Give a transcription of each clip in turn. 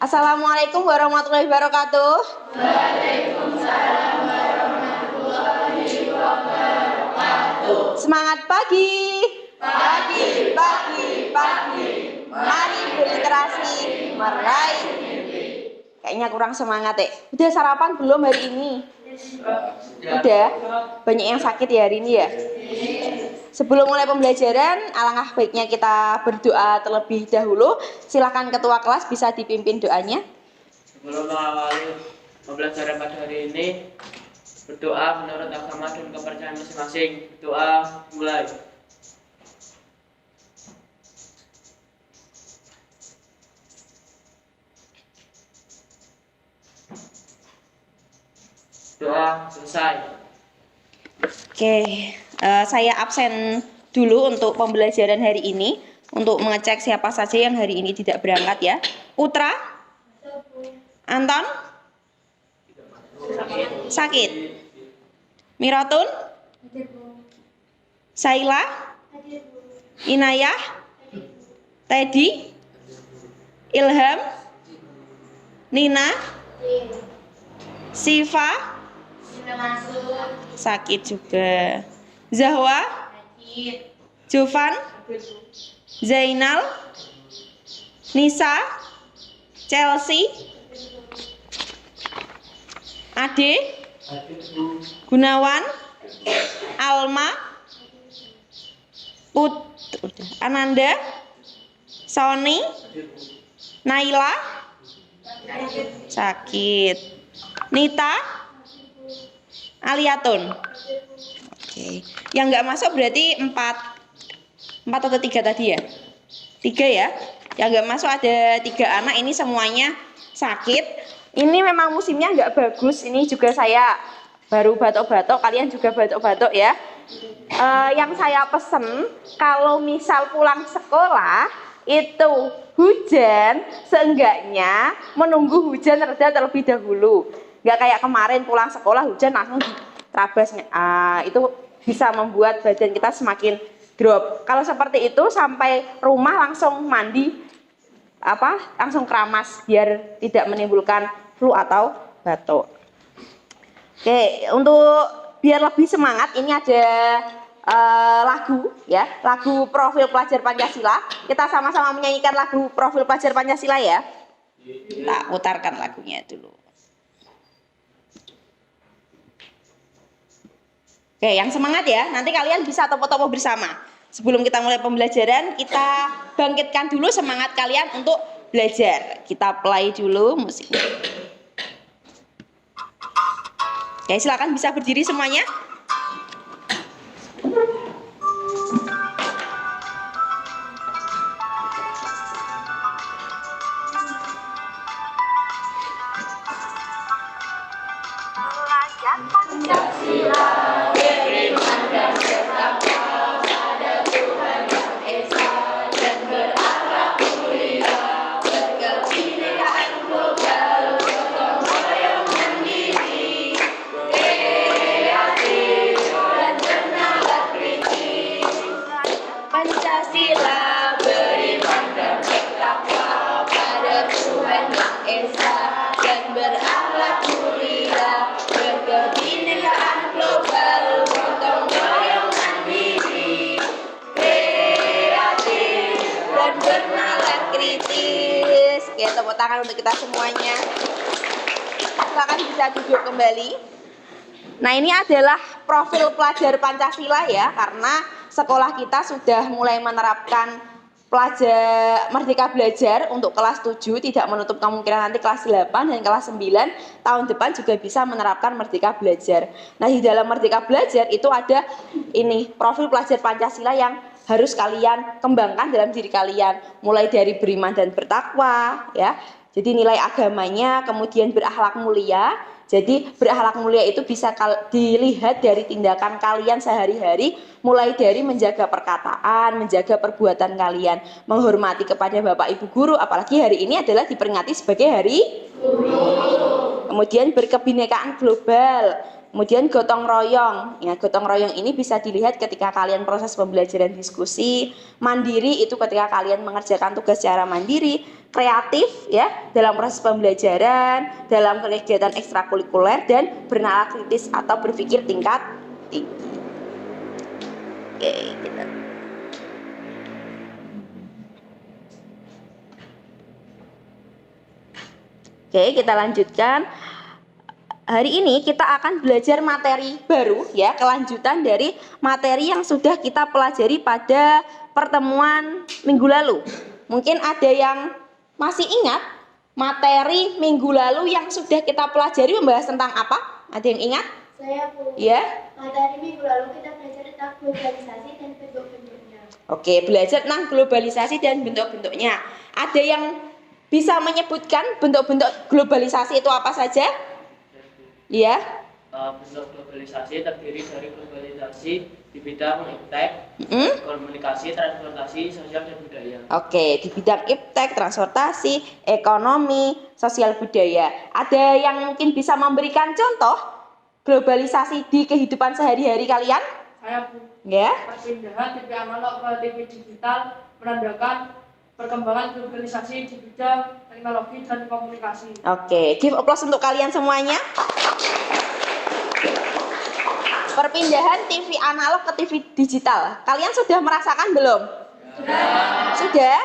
Assalamualaikum warahmatullahi wabarakatuh. Waalaikumsalam warahmatullahi wabarakatuh. Semangat pagi. Pagi, pagi, pagi. Mari berliterasi meraih mimpi. Kayaknya kurang semangat ya. Udah sarapan belum hari ini? Udah. Banyak yang sakit ya hari ini ya. Sebelum mulai pembelajaran, alangkah baiknya kita berdoa terlebih dahulu. Silakan ketua kelas bisa dipimpin doanya. Sebelum mengawali pembelajaran pada hari ini, berdoa menurut agama dan kepercayaan masing-masing. Doa mulai. Doa selesai. Oke, saya absen dulu untuk pembelajaran hari ini untuk mengecek siapa saja yang hari ini tidak berangkat ya. Putra? Anton? Sakit? Miratun? Saila? Inayah? Teddy? Ilham? Nina? Siva? Sakit juga. Zahwa? Jovan? Zainal? Nisa? Chelsea? Ade? Gunawan? Alma? Ananda? Sony? Naila? Sakit. Nita? Aliatun. Oke. Yang nggak masuk berarti 4 atau 3 tadi ya? 3 ya. Yang nggak masuk ada 3 anak, ini semuanya sakit. Ini memang musimnya nggak bagus. Ini juga saya baru batuk-batuk, kalian juga batuk-batuk ya. Yang saya pesen, kalau misal pulang sekolah itu hujan, seenggaknya menunggu hujan reda terlebih dahulu. Nggak kayak kemarin pulang sekolah hujan langsung terabas. Itu bisa membuat badan kita semakin drop. Kalau seperti itu sampai rumah langsung mandi, langsung keramas biar tidak menimbulkan flu atau batuk. Oke, untuk biar lebih semangat ini ada lagu ya, lagu Profil Pelajar Pancasila. Kita sama-sama menyanyikan lagu Profil Pelajar Pancasila ya. Tak putarkan lagunya dulu. Oke, yang semangat ya, nanti kalian bisa topo-topo bersama. Sebelum kita mulai pembelajaran, kita bangkitkan dulu semangat kalian untuk belajar. Kita play dulu musiknya. Oke, silakan bisa berdiri semuanya. Belajar Pancasila. Pancasila beriman dan bertakwa pada Tuhan Yang Esa dan berakhlak mulia, berkebinekaan global, gotong royong mandiri, kreatif dan bernalar kritis. Oke, tepuk tangan untuk kita semuanya. Silakan bisa duduk kembali. Nah, ini adalah profil pelajar Pancasila ya, karena sekolah kita sudah mulai menerapkan Merdeka Belajar untuk kelas 7, tidak menutup kemungkinan nanti kelas 8 dan kelas 9 tahun depan juga bisa menerapkan Merdeka Belajar. Nah, di dalam Merdeka Belajar itu ada ini profil pelajar Pancasila yang harus kalian kembangkan dalam diri kalian, mulai dari beriman dan bertakwa ya. Jadi nilai agamanya, kemudian berakhlak mulia. Jadi berakhlak mulia itu bisa dilihat dari tindakan kalian sehari-hari, mulai dari menjaga perkataan, menjaga perbuatan kalian, menghormati kepada Bapak Ibu guru, apalagi hari ini adalah diperingati sebagai Hari Guru. Kemudian berkebinekaan global. Kemudian gotong royong. Ya, gotong royong ini bisa dilihat ketika kalian proses pembelajaran diskusi. Mandiri itu ketika kalian mengerjakan tugas secara mandiri. Kreatif ya dalam proses pembelajaran, dalam kegiatan ekstrakurikuler, dan bernalar kritis atau berpikir tingkat tinggi. Oke, gitu. Oke, kita lanjutkan. Hari ini kita akan belajar materi baru ya, kelanjutan dari materi yang sudah kita pelajari pada pertemuan minggu lalu. Mungkin ada yang masih ingat materi minggu lalu yang sudah kita pelajari membahas tentang apa? Ada yang ingat? Saya Bu. Ya. Materi minggu lalu kita belajar tentang globalisasi dan bentuk-bentuknya. Oke, belajar tentang globalisasi dan bentuk-bentuknya. Ada yang bisa menyebutkan bentuk-bentuk globalisasi itu apa saja? Iya. Bentuk globalisasi terdiri dari globalisasi di bidang iptek, komunikasi, transportasi, sosial dan budaya. Oke, di bidang iptek, transportasi, ekonomi, sosial budaya. Ada yang mungkin bisa memberikan contoh globalisasi di kehidupan sehari-hari kalian? Saya Bu. Ya. Perpindahan TV analog ke TV digital menandakan perkembangan globalisasi di bidang teknologi dan komunikasi. Oke, give applause untuk kalian semuanya. Perpindahan TV analog ke TV digital. Kalian sudah merasakan belum? Sudah?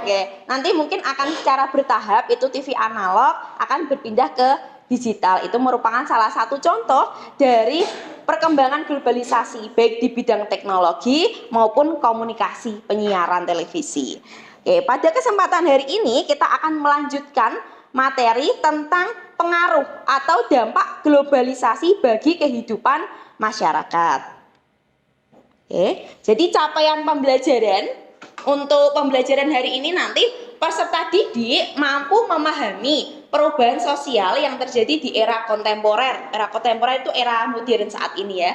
Oke, nanti mungkin akan secara bertahap itu TV analog akan berpindah ke digital. Itu merupakan salah satu contoh dari perkembangan globalisasi baik di bidang teknologi maupun komunikasi penyiaran televisi. Oke, pada kesempatan hari ini kita akan melanjutkan materi tentang pengaruh atau dampak globalisasi bagi kehidupan masyarakat. Oke, jadi capaian pembelajaran untuk pembelajaran hari ini nanti peserta didik mampu memahami perubahan sosial yang terjadi di era kontemporer. Era kontemporer itu era modern saat ini ya.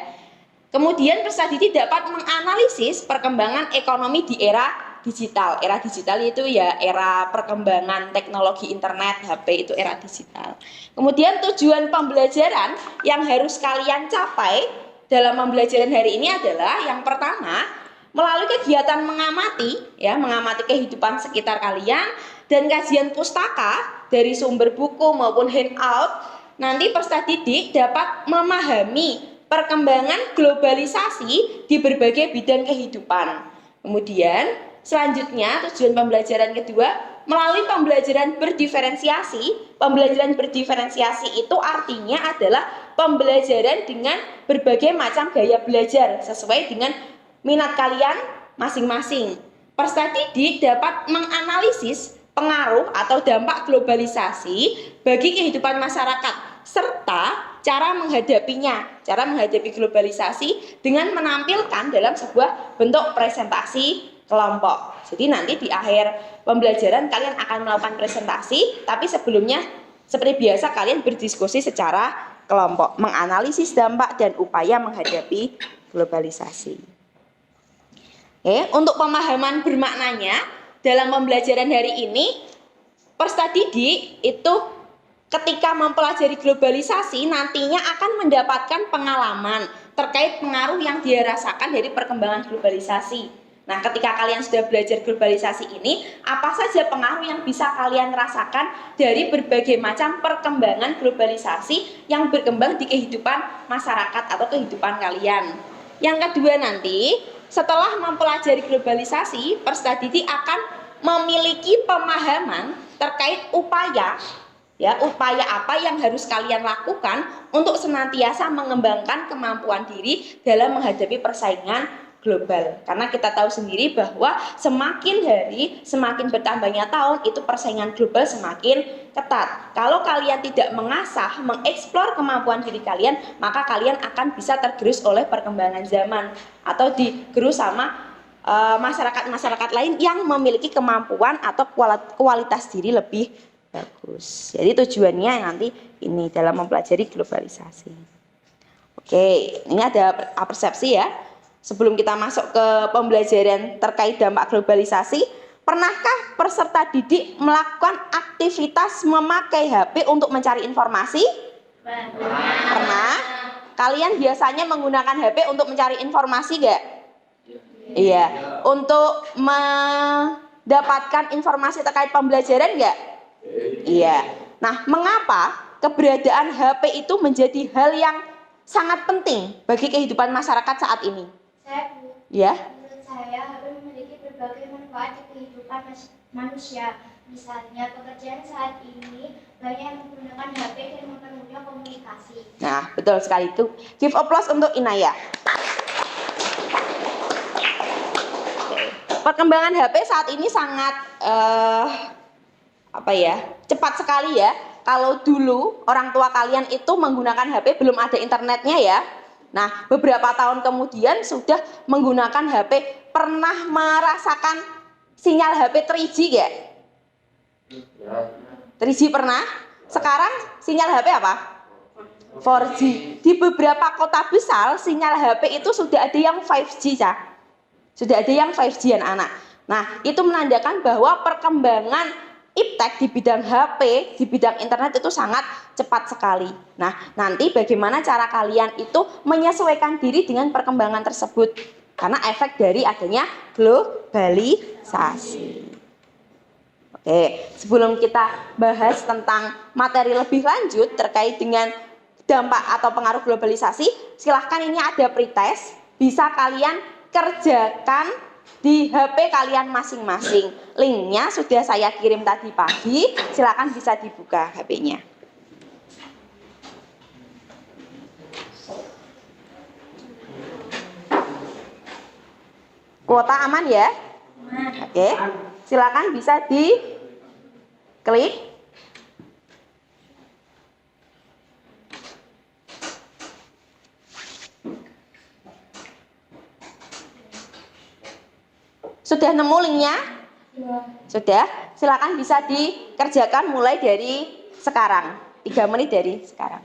Kemudian peserta didik dapat menganalisis perkembangan ekonomi di era digital. Era digital itu ya era perkembangan teknologi internet, HP itu era digital. Kemudian tujuan pembelajaran yang harus kalian capai dalam pembelajaran hari ini adalah yang pertama, melalui kegiatan mengamati kehidupan sekitar kalian dan kajian pustaka dari sumber buku maupun handout, nanti peserta didik dapat memahami perkembangan globalisasi di berbagai bidang kehidupan. Kemudian selanjutnya tujuan pembelajaran kedua, melalui pembelajaran berdiferensiasi. Pembelajaran berdiferensiasi itu artinya adalah pembelajaran dengan berbagai macam gaya belajar sesuai dengan minat kalian masing-masing. Peserta didik dapat menganalisis pengaruh atau dampak globalisasi bagi kehidupan masyarakat serta cara menghadapinya, cara menghadapi globalisasi dengan menampilkan dalam sebuah bentuk presentasi kelompok. Jadi nanti di akhir pembelajaran kalian akan melakukan presentasi, tapi sebelumnya seperti biasa kalian berdiskusi secara kelompok, menganalisis dampak dan upaya menghadapi globalisasi. Untuk pemahaman bermaknanya dalam pembelajaran hari ini, peserta didik itu ketika mempelajari globalisasi nantinya akan mendapatkan pengalaman terkait pengaruh yang dia rasakan dari perkembangan globalisasi. Nah, ketika kalian sudah belajar globalisasi ini, apa saja pengaruh yang bisa kalian rasakan dari berbagai macam perkembangan globalisasi yang berkembang di kehidupan masyarakat atau kehidupan kalian. Yang kedua nanti, setelah mempelajari globalisasi, peserta didik akan memiliki pemahaman terkait upaya apa yang harus kalian lakukan untuk senantiasa mengembangkan kemampuan diri dalam menghadapi persaingan global. Karena kita tahu sendiri bahwa semakin hari, semakin bertambahnya tahun, itu persaingan global semakin ketat. Kalau kalian tidak mengasah, mengeksplor kemampuan diri kalian, maka kalian akan bisa tergerus oleh perkembangan zaman atau digerus sama masyarakat-masyarakat lain yang memiliki kemampuan atau kualitas diri lebih bagus. Jadi tujuannya nanti ini dalam mempelajari globalisasi. Oke, ini ada persepsi ya. Sebelum kita masuk ke pembelajaran terkait dampak globalisasi, pernahkah peserta didik melakukan aktivitas memakai HP untuk mencari informasi? Pernah. Kalian biasanya menggunakan HP untuk mencari informasi nggak? Iya. Untuk mendapatkan informasi terkait pembelajaran nggak? Iya. Nah, mengapa keberadaan HP itu menjadi hal yang sangat penting bagi kehidupan masyarakat saat ini? Saya Bu, Ya. menurut saya HP memiliki berbagai manfaat di kehidupan manusia. Misalnya pekerjaan saat ini banyak yang menggunakan HP dan mempermudah komunikasi. Nah, betul sekali itu. Give applause untuk Inaya. Perkembangan HP saat ini sangat cepat sekali ya. Kalau dulu orang tua kalian itu menggunakan HP belum ada internetnya ya. Nah, beberapa tahun kemudian sudah menggunakan HP. Pernah merasakan sinyal HP 3G ya? 3G pernah? Sekarang sinyal HP apa? 4G. Di beberapa kota besar sinyal HP itu sudah ada yang 5G ya. Sudah ada yang 5G anak. Nah, itu menandakan bahwa perkembangan iptek di bidang HP, di bidang internet itu sangat cepat sekali. Nah, nanti bagaimana cara kalian itu menyesuaikan diri dengan perkembangan tersebut? Karena efek dari adanya globalisasi. Oke, sebelum kita bahas tentang materi lebih lanjut terkait dengan dampak atau pengaruh globalisasi, silahkan ini ada pretest, bisa kalian kerjakan di HP kalian masing-masing. Linknya sudah saya kirim tadi pagi, silahkan bisa dibuka HP-nya. Kuota aman ya? Oke, silakan bisa diklik. Sudah nemu linknya? Sudah? Silakan bisa dikerjakan mulai dari sekarang. 3 menit dari sekarang.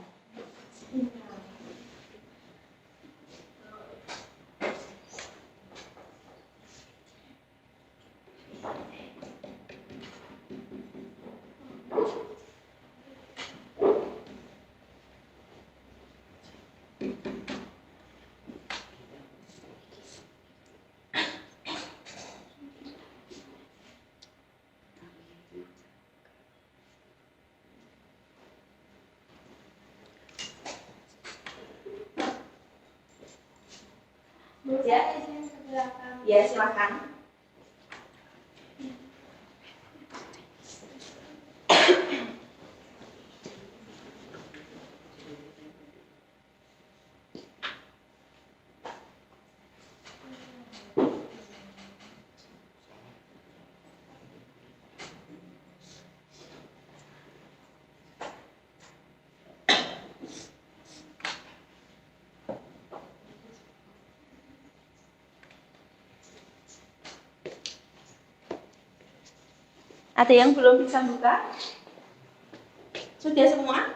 Ya, ya silakan. Ada yang belum bisa buka? Sudah semua?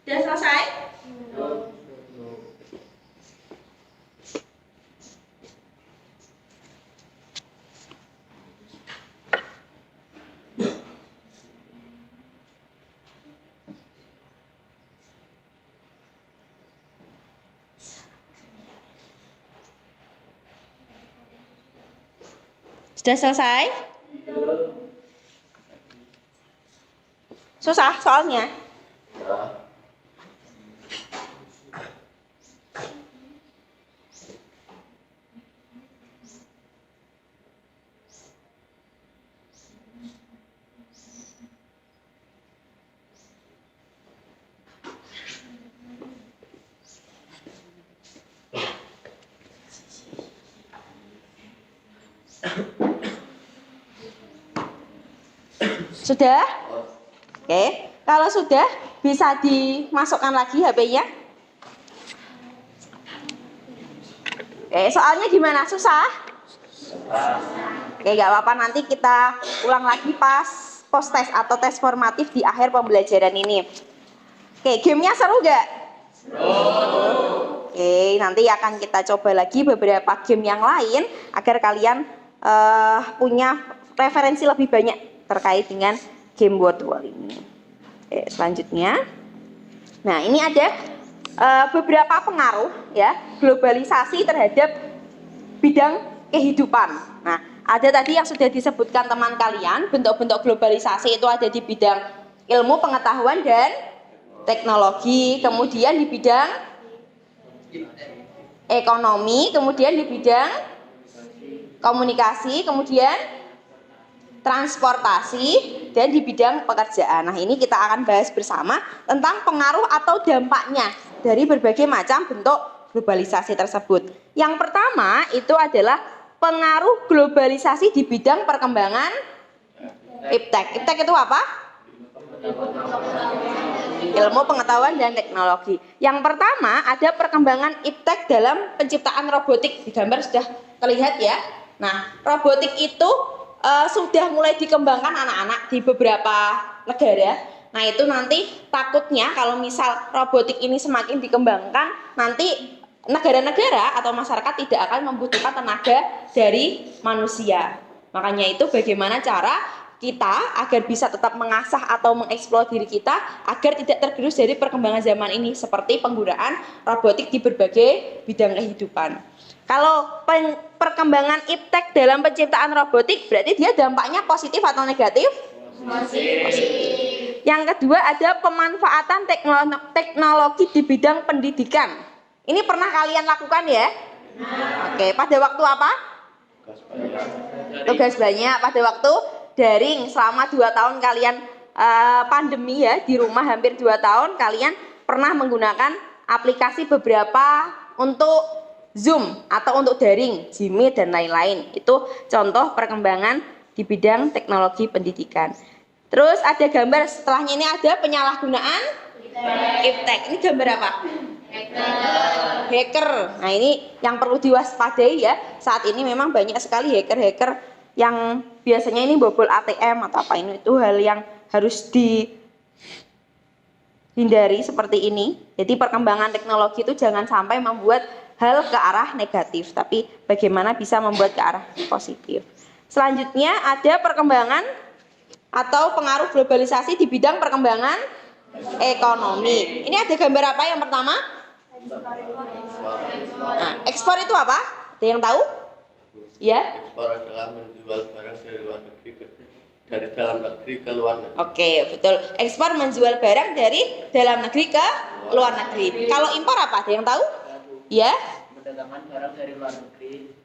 Sudah selesai? Sudah selesai? Susah soalnya. Sudah? Oke. Kalau sudah, bisa dimasukkan lagi HP-nya. Oke, soalnya gimana? Susah? Oke, nggak apa-apa. Nanti kita ulang lagi pas post test atau tes formatif di akhir pembelajaran ini. Oke, gamenya seru nggak? Oke, nanti akan kita coba lagi beberapa game yang lain agar kalian punya referensi lebih banyak terkait dengan game word wall ini. Oke, selanjutnya, nah ini ada beberapa pengaruh ya globalisasi terhadap bidang kehidupan. Nah, ada tadi yang sudah disebutkan teman kalian, bentuk-bentuk globalisasi itu ada di bidang ilmu pengetahuan dan teknologi, kemudian di bidang ekonomi, kemudian di bidang komunikasi, kemudian transportasi, dan di bidang pekerjaan. Nah, ini kita akan bahas bersama tentang pengaruh atau dampaknya dari berbagai macam bentuk globalisasi tersebut. Yang pertama itu adalah pengaruh globalisasi di bidang perkembangan iptek. Iptek itu apa? Ilmu pengetahuan dan teknologi. Yang pertama ada perkembangan iptek dalam penciptaan robotik. Di gambar sudah terlihat ya. Nah, robotik itu sudah mulai dikembangkan anak-anak di beberapa negara. Nah, itu nanti takutnya kalau misal robotik ini semakin dikembangkan, nanti negara-negara atau masyarakat tidak akan membutuhkan tenaga dari manusia. Makanya itu bagaimana cara kita agar bisa tetap mengasah atau mengeksplor diri kita agar tidak tergerus dari perkembangan zaman ini, seperti penggunaan robotik di berbagai bidang kehidupan. Kalau perkembangan iptek dalam penciptaan robotik berarti dia dampaknya positif atau negatif? Positif. Yang kedua ada pemanfaatan teknologi di bidang pendidikan. Ini pernah kalian lakukan ya? Oke, pada waktu apa? Tugas banyak. Pada waktu daring selama 2 tahun kalian pandemi ya, di rumah hampir 2 tahun, kalian pernah menggunakan aplikasi beberapa untuk Zoom atau untuk daring, Jimmy dan lain-lain. Itu contoh perkembangan di bidang teknologi pendidikan. Terus ada gambar setelahnya, ini ada penyalahgunaan iptek. Ini gambar apa? Hacker. Nah, ini yang perlu diwaspadai ya. Saat ini memang banyak sekali hacker-hacker yang biasanya ini bobol ATM atau apa, ini itu hal yang harus dihindari seperti ini. Jadi perkembangan teknologi itu jangan sampai membuat hal ke arah negatif, tapi bagaimana bisa membuat ke arah positif. Selanjutnya ada perkembangan atau pengaruh globalisasi di bidang perkembangan ekonomi. Ini ada gambar apa yang pertama? Nah, ekspor itu apa? Ada yang tahu? Ya? Ekspor adalah menjual barang dari luar negeri dari dalam negeri ke luar negeri. Oke, betul. Ekspor menjual barang dari dalam negeri ke luar negeri. Kalau impor apa? Ada yang tahu? Ya? Mendatangkan barang dari luar negeri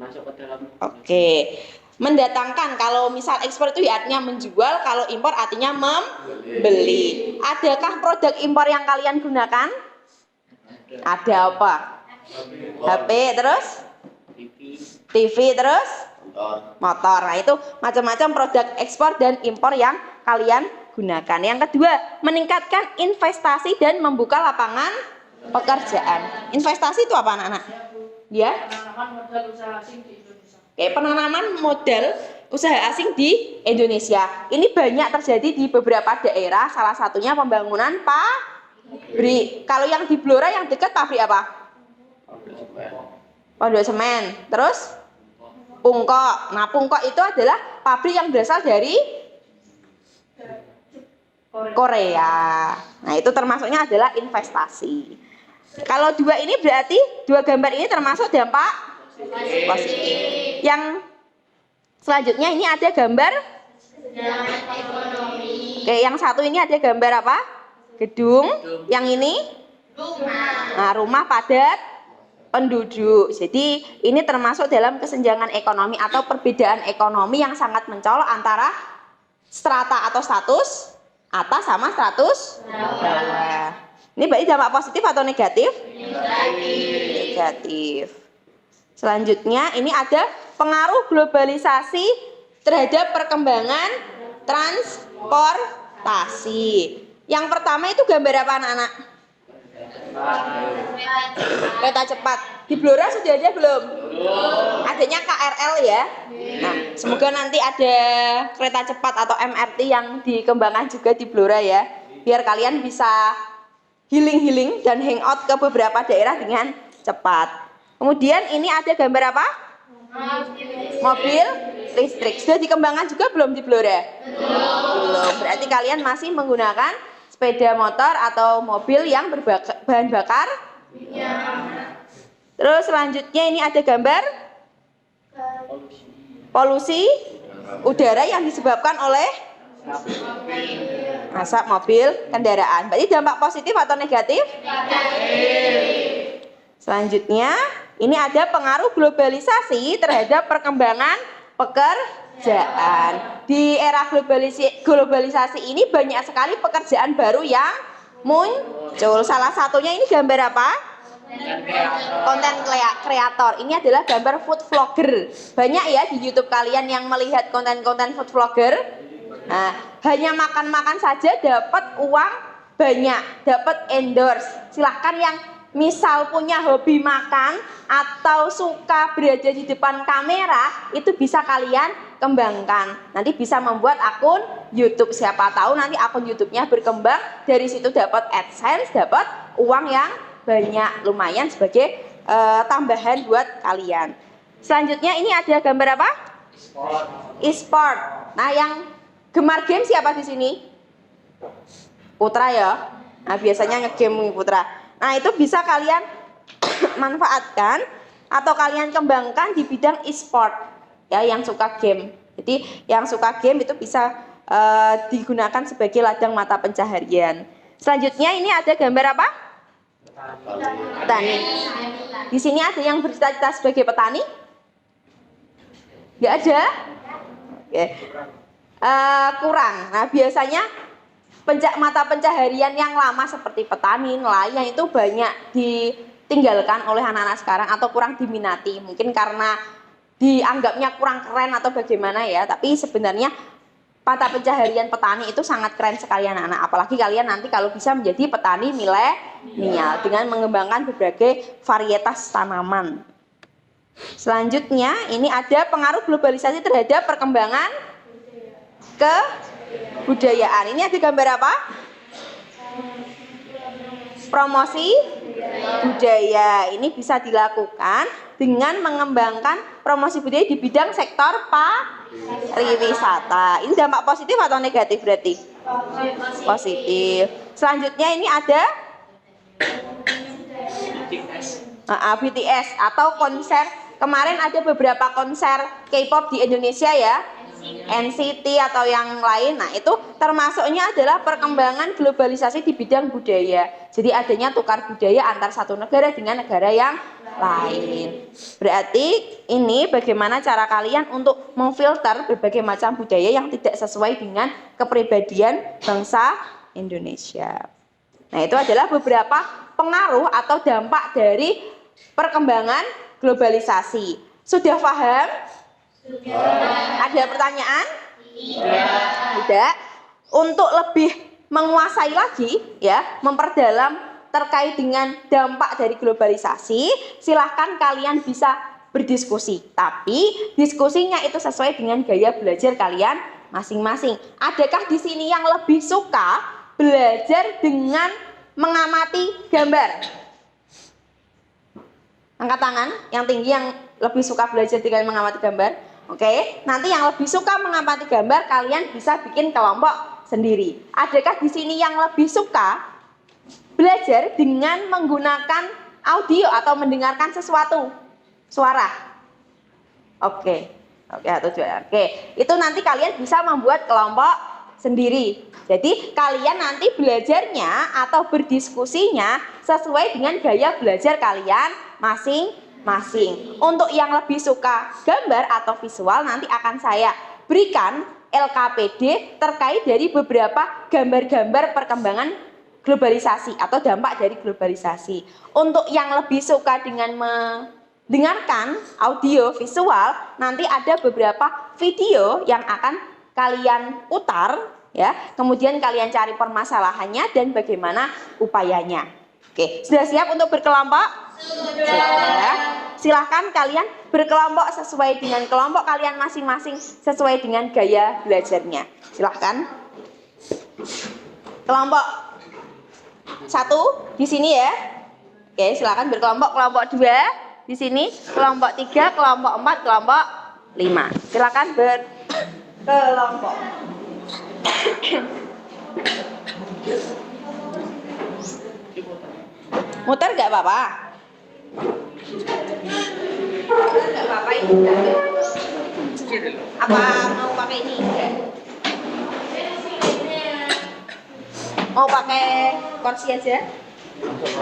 masuk ke dalam. Oke. Mendatangkan, kalau misal ekspor itu artinya menjual, kalau impor artinya membeli. Adakah produk impor yang kalian gunakan? Ada apa? HP, terus? TV, terus? Motor. Nah, itu macam-macam produk ekspor dan impor yang kalian gunakan. Yang kedua, meningkatkan investasi dan membuka lapangan pekerjaan. Investasi itu apa, anak-anak? Ya? Penanaman modal usaha asing di Indonesia. Oke, penanaman modal usaha asing di Indonesia. Ini banyak terjadi di beberapa daerah, salah satunya pembangunan pabrik. Kalau yang di Blora yang dekat pabrik apa? Pabrik semen. Terus? Pungkok. Nah, Pungkok itu adalah pabrik yang berasal dari Korea. Nah, itu termasuknya adalah investasi. Kalau dua ini berarti dua gambar ini termasuk dampak positif. Yang Selanjutnya ini ada gambar. Oke, yang satu ini ada gambar apa? Gedung. Yang ini? Nah, rumah padat penduduk. Jadi ini termasuk dalam kesenjangan ekonomi atau perbedaan ekonomi yang sangat mencolok antara strata atau status atas sama status bawah. Ini berarti dampak positif atau negatif? Negatif. Selanjutnya ini ada pengaruh globalisasi terhadap perkembangan transportasi. Yang pertama itu gambar apa anak-anak? Kereta cepat. Di Blora sudah ada belum? Adanya KRL ya. Nah, semoga nanti ada kereta cepat atau MRT yang dikembangkan juga di Blora ya. Biar kalian bisa healing dan hangout ke beberapa daerah dengan cepat. Kemudian ini ada gambar apa? Mobil listrik. Sudah dikembangkan juga belum di Blora? Belum. Berarti kalian masih menggunakan sepeda motor atau mobil yang berbahan bakar? Terus selanjutnya ini ada gambar polusi udara yang disebabkan oleh asap mobil kendaraan. Berarti dampak positif atau negatif? Selanjutnya ini ada pengaruh globalisasi terhadap perkembangan pekerjaan. Di era globalisasi ini banyak sekali pekerjaan baru yang muncul. Salah satunya ini gambar apa? Konten kreator. Ini adalah gambar food vlogger. Banyak ya di YouTube kalian yang melihat konten-konten food vlogger. Nah, hanya makan-makan saja dapat uang banyak, dapat endorse. Silahkan yang misal punya hobi makan atau suka berada di depan kamera, itu bisa kalian kembangkan. Nanti bisa membuat akun YouTube. Siapa tahu nanti akun YouTube-nya berkembang, dari situ dapat AdSense, dapat uang yang banyak, lumayan sebagai tambahan buat kalian. Selanjutnya ini ada gambar apa? E-sport. Nah, yang gemar game siapa di sini? Putra ya. Nah, biasanya nge-game Putra. Nah, itu bisa kalian manfaatkan atau kalian kembangkan di bidang e-sport ya, yang suka game. Jadi yang suka game itu bisa digunakan sebagai ladang mata pencaharian. Selanjutnya ini ada gambar apa? Petani. Di sini ada yang bercita-cita sebagai petani? Nggak ada? Oke. Kurang. Nah, biasanya mata pencaharian yang lama seperti petani, nelayan itu banyak ditinggalkan oleh anak-anak sekarang atau kurang diminati. Mungkin karena dianggapnya kurang keren atau bagaimana ya. Tapi sebenarnya mata pencaharian petani itu sangat keren sekali anak-anak. Apalagi kalian nanti kalau bisa menjadi petani milenial dengan mengembangkan berbagai varietas tanaman. Selanjutnya ini ada pengaruh globalisasi terhadap perkembangan kebudayaan. Ini ada gambar apa? Promosi budaya. Ini bisa dilakukan dengan mengembangkan promosi budaya di bidang sektor pariwisata. Ini dampak positif atau negatif berarti? Positif. Selanjutnya ini ada BTS atau konser. Kemarin ada beberapa konser K-pop di Indonesia ya, NCT atau yang lain. Nah, itu termasuknya adalah perkembangan globalisasi di bidang budaya. Jadi adanya tukar budaya antar satu negara dengan negara yang lain. Berarti ini bagaimana cara kalian untuk memfilter berbagai macam budaya yang tidak sesuai dengan kepribadian bangsa Indonesia. Nah, itu adalah beberapa pengaruh atau dampak dari perkembangan globalisasi. Sudah paham? Ada pertanyaan? Tidak. Untuk lebih menguasai lagi ya, memperdalam terkait dengan dampak dari globalisasi, silahkan kalian bisa berdiskusi. Tapi diskusinya itu sesuai dengan gaya belajar kalian masing-masing. Adakah di sini yang lebih suka belajar dengan mengamati gambar? Angkat tangan yang tinggi yang lebih suka belajar dengan mengamati gambar. Oke, nanti yang lebih suka mengamati gambar kalian bisa bikin kelompok sendiri. Adakah di sini yang lebih suka belajar dengan menggunakan audio atau mendengarkan sesuatu suara? Oke. Oke, 1, 2. Oke, itu nanti kalian bisa membuat kelompok sendiri. Jadi kalian nanti belajarnya atau berdiskusinya sesuai dengan gaya belajar kalian masing-masing. Untuk yang lebih suka gambar atau visual nanti akan saya berikan LKPD terkait dari beberapa gambar-gambar perkembangan globalisasi atau dampak dari globalisasi. Untuk yang lebih suka dengan mendengarkan audio visual, nanti ada beberapa video yang akan kalian putar ya. Kemudian kalian cari permasalahannya dan bagaimana upayanya. Oke, sudah siap untuk berkelompok? Sudah. Silahkan kalian berkelompok sesuai dengan kelompok kalian masing-masing, sesuai dengan gaya belajarnya. Silahkan. Kelompok 1 di sini ya. Oke, silakan berkelompok. Kelompok 2 di sini, kelompok 3, kelompok 4, kelompok 5. Silakan berkelompok. Muter nggak apa-apa? Muter nggak apa-apa ini? Apa mau pakai ini? Mau pakai kursi aja?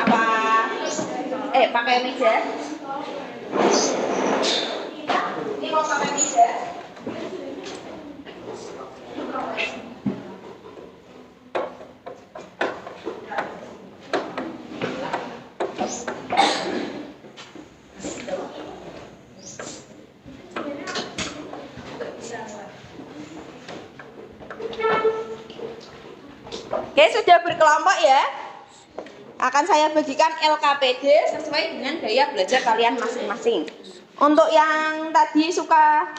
Apa pakai meja? Ini mau pakai meja? Oke, sudah berkelompok ya. Akan saya bagikan LKPD sesuai dengan gaya belajar kalian masing-masing. Untuk yang tadi suka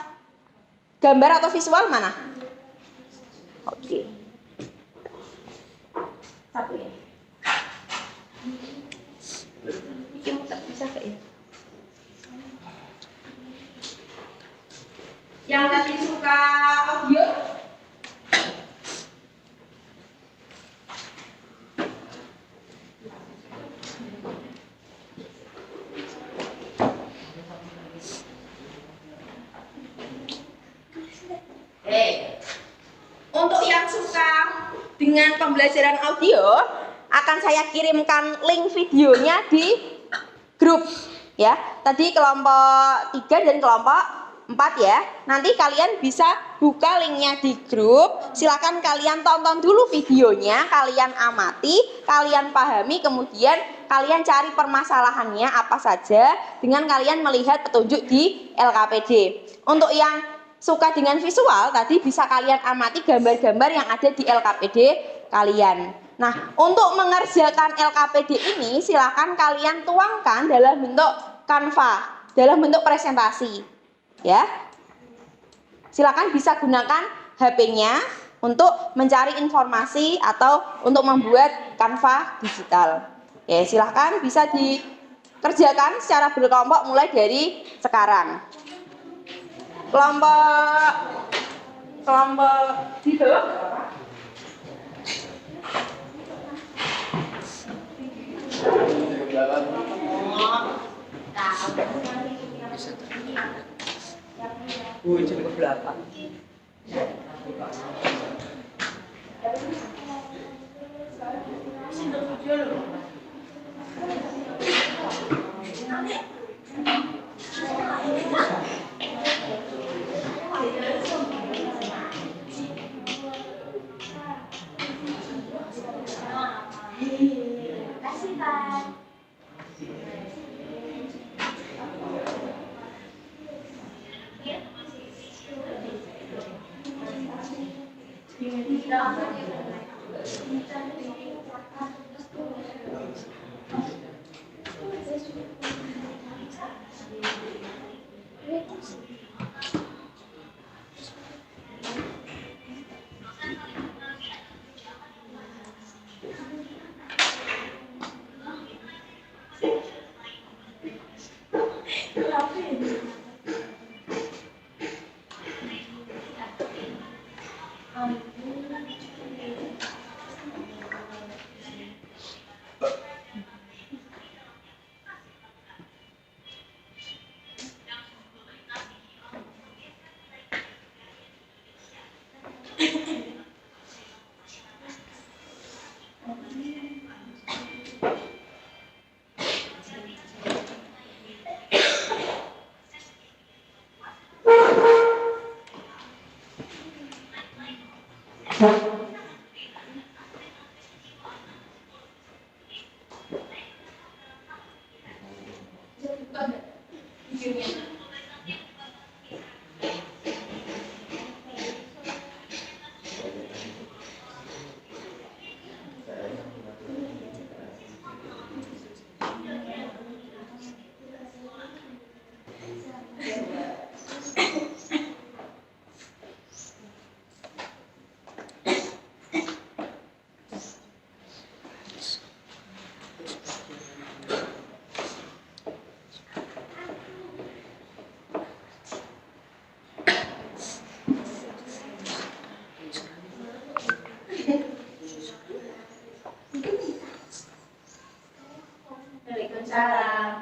gambar atau visual mana? Oke. Satu ya. Ini muter bisa gak ya? Yang tadi suka audio? Untuk yang suka dengan pembelajaran audio, akan saya kirimkan link videonya di grup ya. Tadi kelompok 3 dan kelompok 4 ya. Nanti kalian bisa buka linknya di grup. Silakan kalian tonton dulu videonya, kalian amati, kalian pahami, kemudian kalian cari permasalahannya apa saja dengan kalian melihat petunjuk di LKPD. Untuk yang suka dengan visual, tadi bisa kalian amati gambar-gambar yang ada di LKPD kalian. Nah, untuk mengerjakan LKPD ini, silakan kalian tuangkan dalam bentuk Canva, dalam bentuk presentasi. Ya, silakan bisa gunakan HP-nya untuk mencari informasi atau untuk membuat Canva digital. Ya, silakan bisa dikerjakan secara berkelompok mulai dari sekarang. Kelompok gitu. Jadi ke belakang. Kasih Pak. Waalaikumsalam.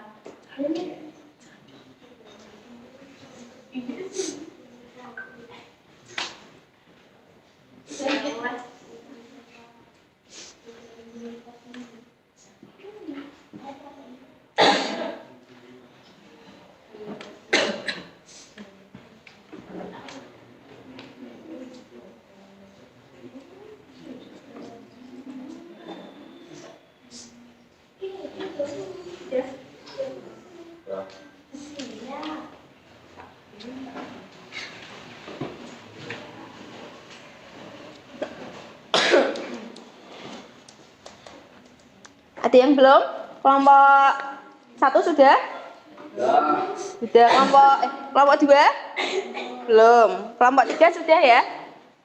Ada yang belum? Kelompok 1 sudah? Sudah. Kelompok 2? Belum. Kelompok 3 sudah ya?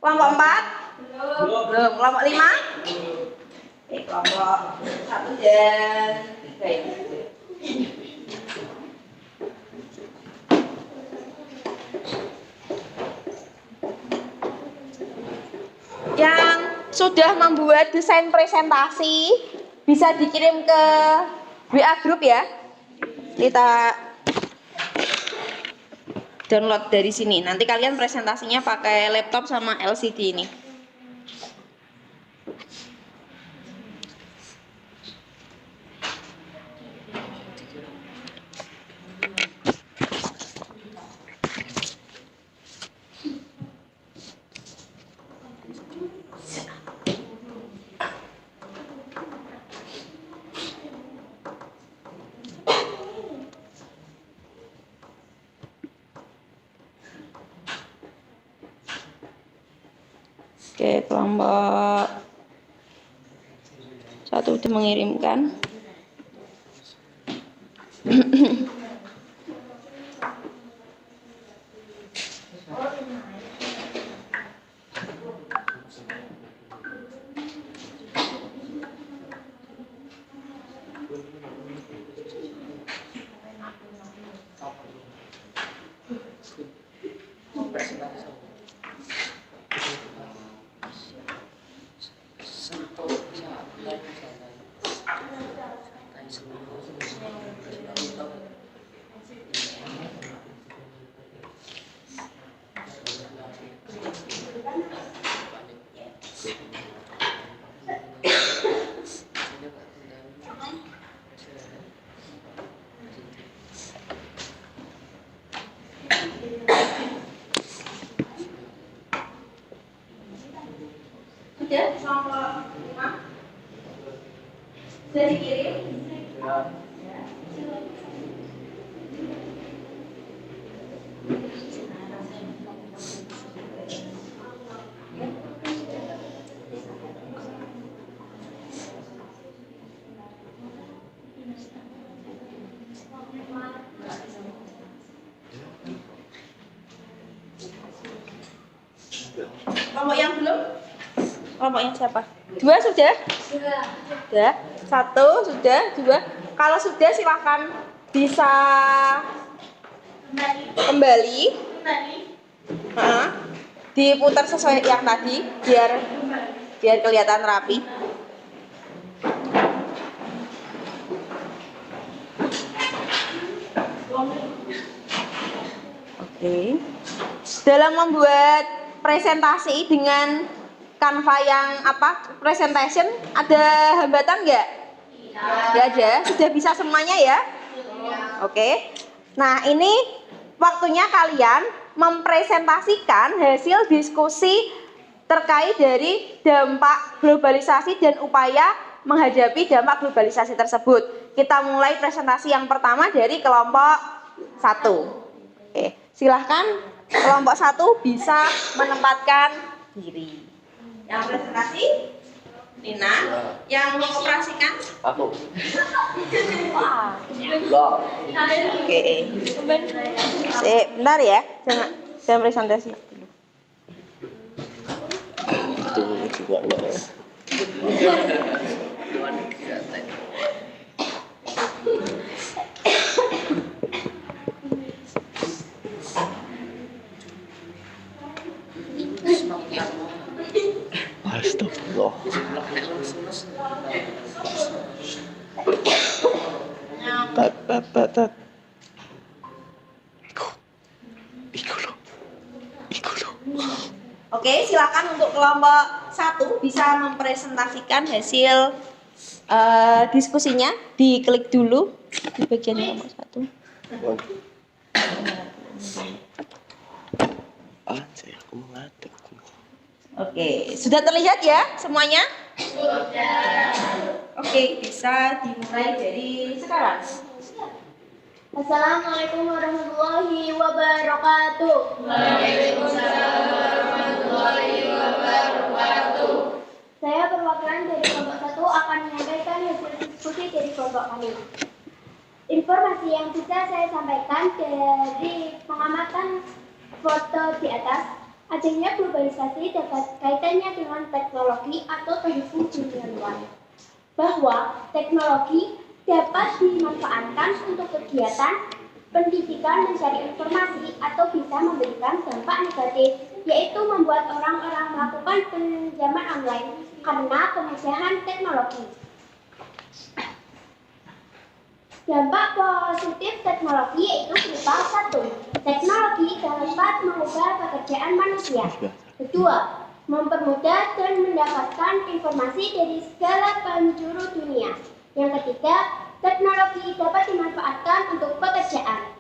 Kelompok 4? Belum. Kelompok 5? Oke, kelompok 1 dan 3 ya. Yang sudah membuat desain presentasi bisa dikirim ke WA group ya. Kita download dari sini. Nanti kalian presentasinya pakai laptop sama LCD ini. Oke, kelompok 1 udah mengirimkan. Sudah kelompok 5? Sudah dikirim? Kelompok yang belum? Kelompok yang siapa? 2 sudah? Sudah. 1 sudah, 2. Kalau sudah silakan bisa kembali. Diputar sesuai yang tadi biar kelihatan rapi. Oke. Dalam membuat presentasi dengan Canva yang presentation ada hambatan nggak? Nggak ada. Sudah bisa semuanya ya? Oke. Nah, ini waktunya kalian mempresentasikan hasil diskusi terkait dari dampak globalisasi dan upaya menghadapi dampak globalisasi tersebut. Kita mulai presentasi yang pertama dari kelompok satu. Oke, silahkan kelompok satu bisa menempatkan diri. Yang presentasi Nina, yang mengoperasikan Aku. Wah. Lah. Oke. Bentar ya, jangan presentasi dulu. Itu juga enggak. Astagfirullah. Tat. Iku lo. Oke, silakan untuk kelompok satu bisa mempresentasikan hasil diskusinya. Diklik dulu di bagian kelompok satu. Anjay, aku mengaduk. Oke, sudah terlihat ya semuanya? Sudah. Oke, bisa dimulai dari sekarang. Assalamualaikum warahmatullahi wabarakatuh. Saya perwakilan dari kelompok 1 akan menyampaikan hasil diskusi dari kelompok kami. Informasi yang bisa saya sampaikan dari pengamatan foto di atas, adanya globalisasi dapat kaitannya dengan teknologi atau terhubung dunia luar. Bahwa teknologi dapat dimanfaatkan untuk kegiatan pendidikan, mencari informasi, atau bisa memberikan dampak negatif, yaitu membuat orang-orang melakukan pinjaman online karena kemudahan teknologi. Dampak positif teknologi yaitu berupa 1. Teknologi dapat mengubah pekerjaan manusia. 2. Mempermudah dan mendapatkan informasi dari segala penjuru dunia. Yang ketiga, teknologi dapat dimanfaatkan untuk pekerjaan.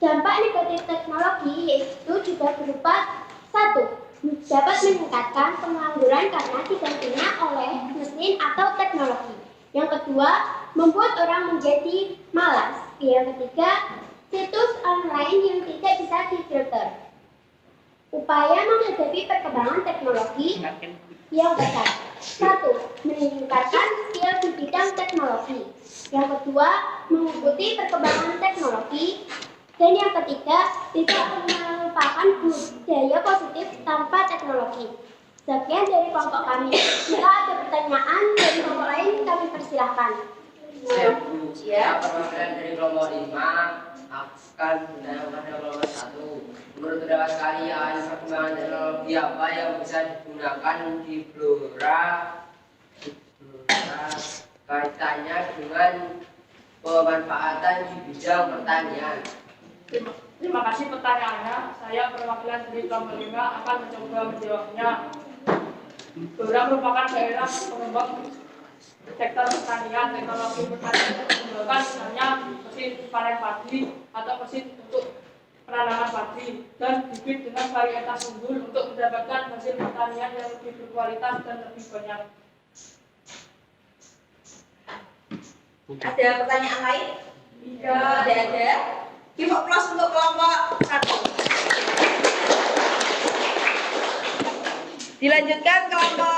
Dampak negatif teknologi yaitu juga berupa 1. Dapat meningkatkan pengangguran karena digantinya oleh mesin atau teknologi. Yang kedua, membuat orang menjadi malas. Yang ketiga, situs online yang tidak bisa difilter. Upaya menghadapi perkembangan teknologi yang besar. 1. Meningkatkan skill di bidang teknologi. Yang kedua, mengikuti perkembangan teknologi. Dan yang ketiga, tidak melupakan budaya positif tanpa teknologi. Sekian dari kelompok kami. Jika ada pertanyaan dari kelompok lain, kami persilahkan. Saya perwakilan dari kelompok 5 akan menanyakan kelompok 1. Menurut pendapat kalian, perkembangan teknologi apa yang bisa digunakan di Blora kaitannya dengan pemanfaatan di bidang pertanian? Terima kasih pertanyaannya. Saya perwakilan dari kelompok 5 akan mencoba menjawabnya. Blora merupakan daerah pengembang sektor pertanian. Teknologi pertanian dikembangkan misalnya mesin panen padi atau mesin untuk penanaman padi dan bibit dengan varietas unggul untuk mendapatkan hasil pertanian yang lebih berkualitas dan lebih banyak. Ada pertanyaan lain? Tidak. Ada. Kita close untuk kelompok 1. Dilanjutkan kelompok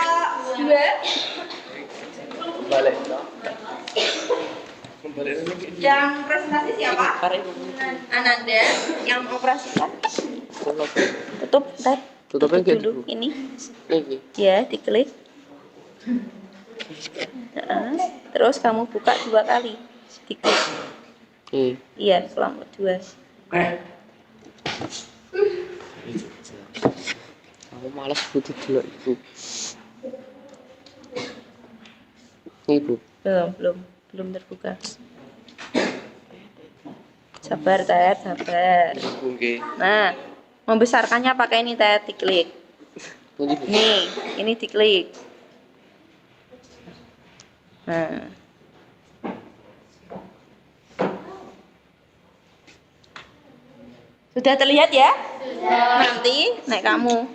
2. Balik. Yang presentasi siapa? Ananda. Yang mengoperasikan. Tutup, ntar. Tutupnya Tutup dulu. Ini. Ini. Ya, diklik. Terus kamu buka 2 kali. Diklik. Iya, kelompok 2. Aku malas butuh dulu ibu. Ibu. Belum terbuka. Sabar, Ted, sabar. Oke. Nah, membesarkannya pakai ini, Ted, diklik. Nih, ini diklik. Nah. Sudah terlihat ya? Sudah. Nanti nek kamu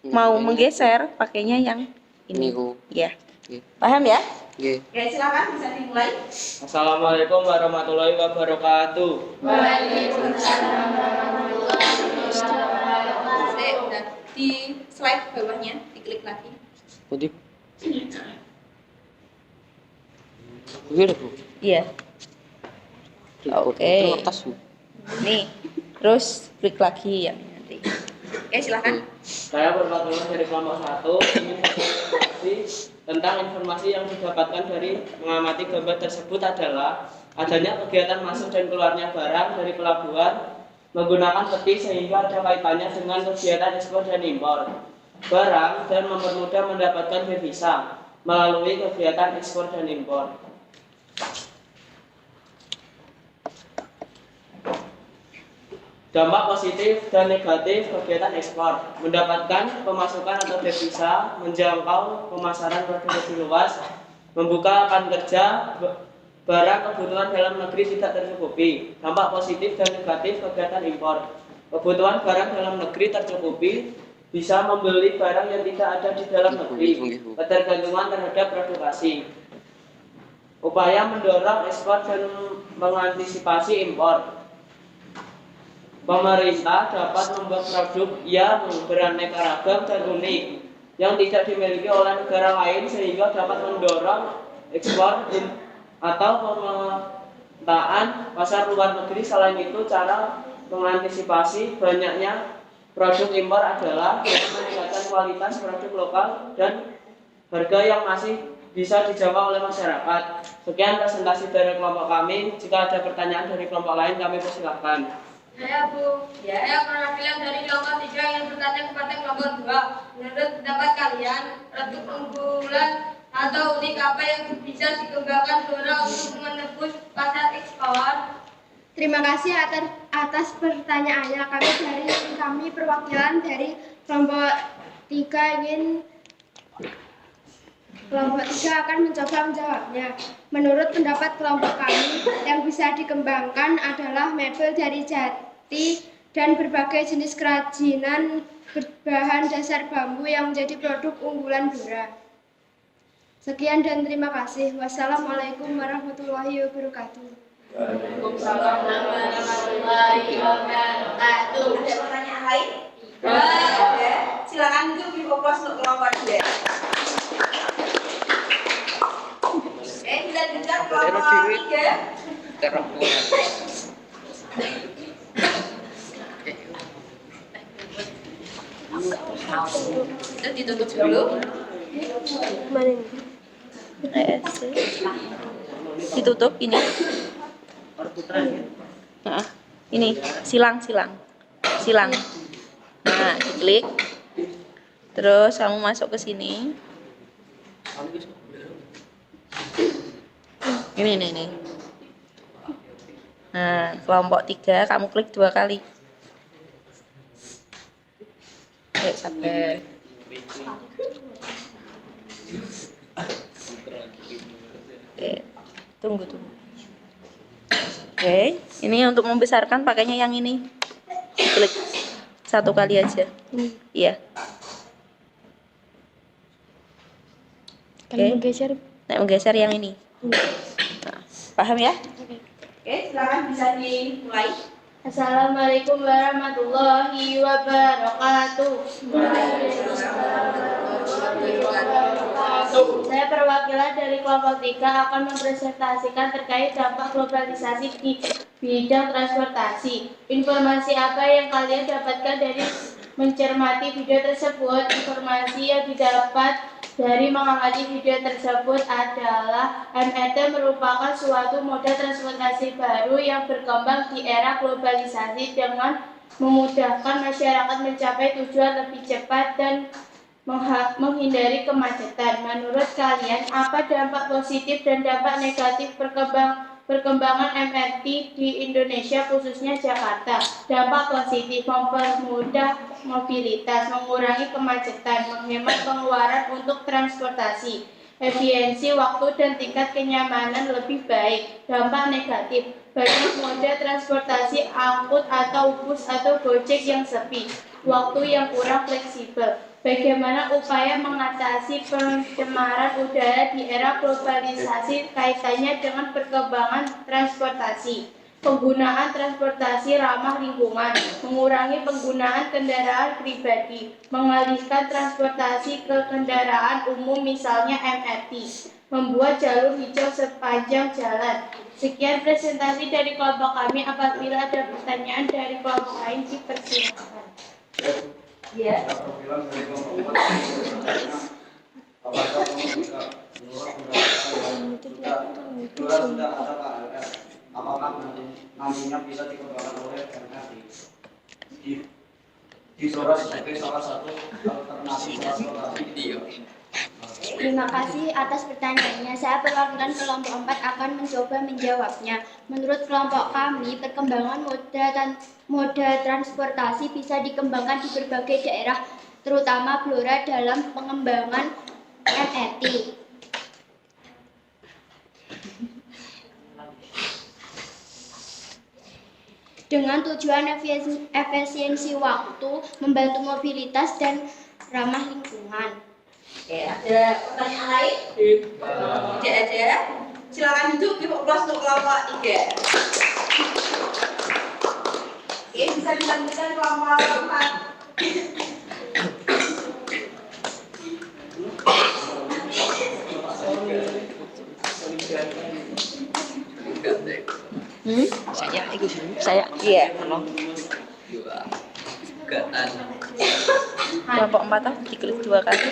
mau menggeser pakainya yang ini. Ini, Bu. Ya. Oke. Paham ya? Oke, silakan bisa dimulai. Assalamualaikum warahmatullahi wabarakatuh. Udah di slide bawahnya, diklik lagi. Putih. Begini, Bu. Iya. Oke. Kertas, Bu. Nih, terus klik lagi yang nanti. Oke, silakan. Saya berpatokan dari kelompok 1 ingin informasi tentang informasi yang didapatkan dari mengamati gambar tersebut adalah adanya kegiatan masuk dan keluarnya barang dari pelabuhan menggunakan peti sehingga ada kaitannya dengan kegiatan ekspor dan impor barang dan mempermudah mendapatkan devisa melalui kegiatan ekspor dan impor. Dampak positif dan negatif kegiatan ekspor mendapatkan pemasukan atau devisa, menjangkau pemasaran produk lebih luas, membuka lapangan kerja, barang kebutuhan dalam negeri tidak tercukupi. Dampak positif dan negatif kegiatan impor, kebutuhan barang dalam negeri tercukupi, bisa membeli barang yang tidak ada di dalam negeri, ketergantungan terhadap produk asing. Upaya mendorong ekspor dan mengantisipasi impor. Pemerintah dapat membuat produk yang beraneka ragam dan unik yang tidak dimiliki oleh negara lain sehingga dapat mendorong ekspor atau pemetaan pasar luar negeri. Selain itu, cara mengantisipasi banyaknya produk impor adalah dengan meningkatkan kualitas produk lokal dan harga yang masih bisa dijangkau oleh masyarakat. Sekian presentasi dari kelompok kami. Jika ada pertanyaan dari kelompok lain, kami persilakan. Saya Bu, saya perwakilan dari kelompok 3 yang bertanya kepada kelompok 2. Menurut pendapat kalian, produk unggulan atau unik apa yang bisa dikembangkan Blora untuk menembus pasar ekspor? Terima kasih atas pertanyaannya. Kami perwakilan dari kelompok 3 akan mencoba menjawabnya. Menurut pendapat kelompok kami, yang bisa dikembangkan adalah mebel dari jati dan berbagai jenis kerajinan berbahan dasar bambu yang menjadi produk unggulan Blora. Sekian dan terima kasih. Wassalamualaikum warahmatullahi wabarakatuh. Waalaikumsalam warahmatullahi wabarakatuh. Ada pertanyaan lain? Ada. Silakan itu difokus untuk kelompok 2. Dilanjutkan kelompok 3. Sudah ditutup dulu. Ditutup ini. Nah, ini silang. Nah, diklik. Terus kamu masuk ke sini. Ini. Nah, kelompok 3 kamu klik 2 kali. Oke, sabar. Oke, tunggu. Oke, ini untuk membesarkan pakainya yang ini. Klik 1 kali aja. Iya. Oke. Menggeser yang ini. Nah, paham ya? Oke, silakan bisa dimulai. Assalamualaikum warahmatullahi wabarakatuh. Saya perwakilan dari kelompok 3 akan mempresentasikan terkait dampak globalisasi di bidang transportasi. Informasi apa yang kalian dapatkan dari mencermati video tersebut? Informasi yang didapat dari mengamati video tersebut adalah MRT merupakan suatu moda transportasi baru yang berkembang di era globalisasi dengan memudahkan masyarakat mencapai tujuan lebih cepat dan menghindari kemacetan. Menurut kalian, apa dampak positif dan dampak negatif perkembangan MRT di Indonesia khususnya Jakarta? Dampak positif: mempermudah mobilitas, mengurangi kemacetan, menghemat pengeluaran untuk transportasi, efisiensi waktu dan tingkat kenyamanan lebih baik. Dampak negatif: banyak moda transportasi angkut atau bus atau gojek yang sepi, waktu yang kurang fleksibel, Bagaimana upaya mengatasi pencemaran udara di era globalisasi kaitannya dengan perkembangan transportasi. Penggunaan transportasi ramah lingkungan, mengurangi penggunaan kendaraan pribadi, mengalihkan transportasi ke kendaraan umum misalnya MRT, membuat jalur hijau sepanjang jalan. Sekian presentasi dari kelompok kami. Apabila ada pertanyaan dari kelompok lain, dipersilakan. Ya. Apakah nantinya bisa dikembangkan oleh MRT disorot sebagai salah satu alternatif transportasi? Terima kasih atas pertanyaannya. Saya perwakilan kelompok 4 akan mencoba menjawabnya. Menurut kelompok kami, perkembangan moda transportasi bisa dikembangkan di berbagai daerah, terutama Blora dalam pengembangan MRT. Dengan tujuan efisiensi waktu, membantu mobilitas, dan ramah lingkungan. Oke, ada pertanyaan lain? Tidak ada. Silakan duduk di kelas untuk kelompok 3. Oke, bisa dilanjutkan kelompok 4. Saya iya. Kelompok 4 diklik 2 kali.